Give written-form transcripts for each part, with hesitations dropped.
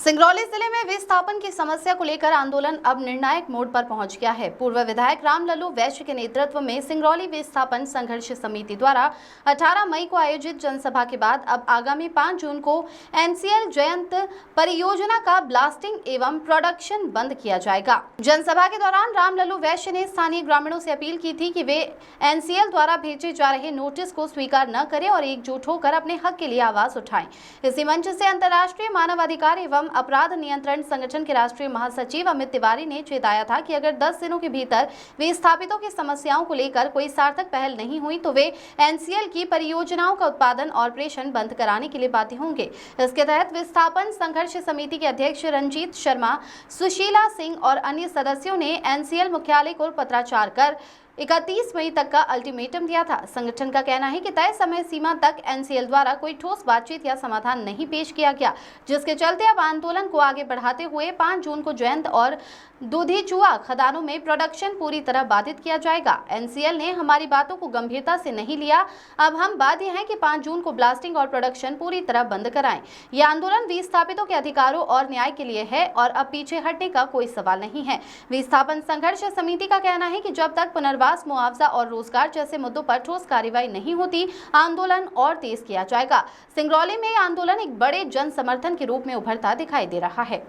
सिंगरौली जिले में विस्थापन की समस्या को लेकर आंदोलन अब निर्णायक मोड़ पर पहुंच गया है। पूर्व विधायक रामलल्लू वैश्य के नेतृत्व में सिंगरौली विस्थापन संघर्ष समिति द्वारा 18 मई को आयोजित जनसभा के बाद अब आगामी 5 जून को एनसीएल जयंत परियोजना का ब्लास्टिंग एवं प्रोडक्शन बंद किया जाएगा। जनसभा के दौरान रामलल्लू वैश्य ने स्थानीय ग्रामीणों से अपील की थी कि वे एनसीएल द्वारा भेजे जा रहे नोटिस को स्वीकार न करें और एकजुट होकर अपने हक के लिए आवाज उठाएं। इसी मंच से अंतर्राष्ट्रीय मानवाधिकार एवं अपराध नियंत्रण संगठन के राष्ट्रीय महासचिव अमित तिवारी ने चेताया था कि अगर 10 दिनों के भीतर विस्थापितों की समस्याओं को लेकर कोई सार्थक पहल नहीं हुई तो वे एनसीएल की परियोजनाओं का उत्पादन और ऑपरेशन बंद कराने के लिए बाध्य होंगे। इसके तहत विस्थापन संघर्ष समिति के अध्यक्ष रंजीत शर्मा, सुशीला सिंह और अन्य सदस्यों ने एनसीएल मुख्यालय को पत्राचार कर 31 मई तक का अल्टीमेटम दिया था। संगठन का कहना है कि तय समय सीमा तक एनसीएल द्वारा कोई ठोस बातचीत या समाधान नहीं पेश किया गया, जिसके चलते अब आंदोलन को आगे बढ़ाते हुए 5 जून को जयंत और दूधीचुआ खदानों में प्रोडक्शन पूरी तरह बाधित किया जाएगा। एनसीएल ने हमारी बातों को गंभीरता से नहीं लिया। अब हम बाध्य हैं कि 5 जून को ब्लास्टिंग और प्रोडक्शन पूरी तरह बंद कराएं। यह आंदोलन विस्थापितों के अधिकारों और न्याय के लिए है और अब पीछे हटने का कोई सवाल नहीं है। विस्थापन संघर्ष समिति का कहना है कि जब तक पुनर्वास, मुआवजा और रोजगार जैसे मुद्दों पर ठोस कार्रवाई नहीं होती, आंदोलन और तेज किया जाएगा। सिंगरौली में आंदोलन एक बड़े जन समर्थन के रूप में उभरता दिखाई दे रहा है।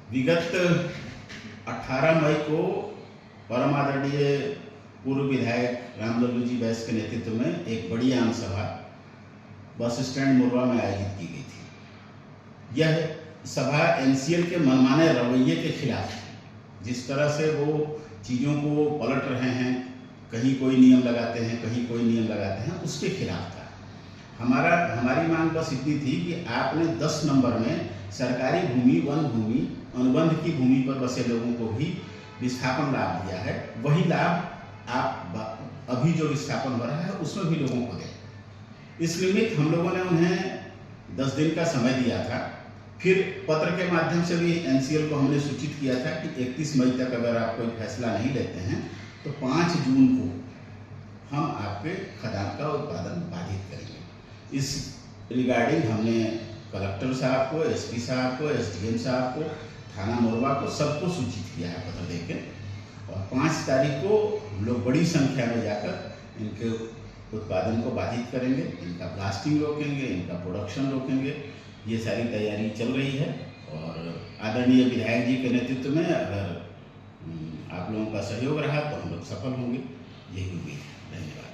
विगत 18 मई को परम आदरणीय पूर्व विधायक रामलल्लू जी वैश्य के नेतृत्व में एक बड़ी आम सभा बस स्टैंड मोरवा में आयोजित की गई थी। यह सभा एनसीएल के मनमाने रवैये के खिलाफ है। जिस तरह से वो चीज़ों को पलट रहे हैं, कहीं कोई नियम लगाते हैं, कहीं कोई नियम लगाते हैं, उसके खिलाफ था। हमारी मांग बस इतनी थी कि आपने 10 नंबर में सरकारी भूमि, वन भूमि, अनुबंध की भूमि पर बसे लोगों को भी विस्थापन लाभ दिया है। वही लाभ आप अभी जो विस्थापन हो रहा है उसमें भी लोगों को दें। इस निमित्त हम लोगों ने उन्हें 10 दिन का समय दिया था। फिर पत्र के माध्यम से भी एनसीएल को हमने सूचित किया था कि 31 मई तक अगर आप कोई फैसला नहीं लेते हैं तो 5 जून को हम आपके खदान का उत्पादन बाधित करेंगे। इस रिगार्डिंग हमने कलेक्टर साहब को, एसपी साहब को, एसडीएम साहब को, थाना मोरवा को, सबको सूचित किया है पत्र देके। और 5 तारीख को हम लोग बड़ी संख्या में जाकर इनके उत्पादन को बाधित करेंगे, इनका ब्लास्टिंग रोकेंगे, इनका प्रोडक्शन रोकेंगे। ये सारी तैयारी चल रही है और आदरणीय विधायक जी के नेतृत्व में अगर आप लोगों का सहयोग रहा तो हम लोग सफल होंगे। यही उम्मीद है। धन्यवाद।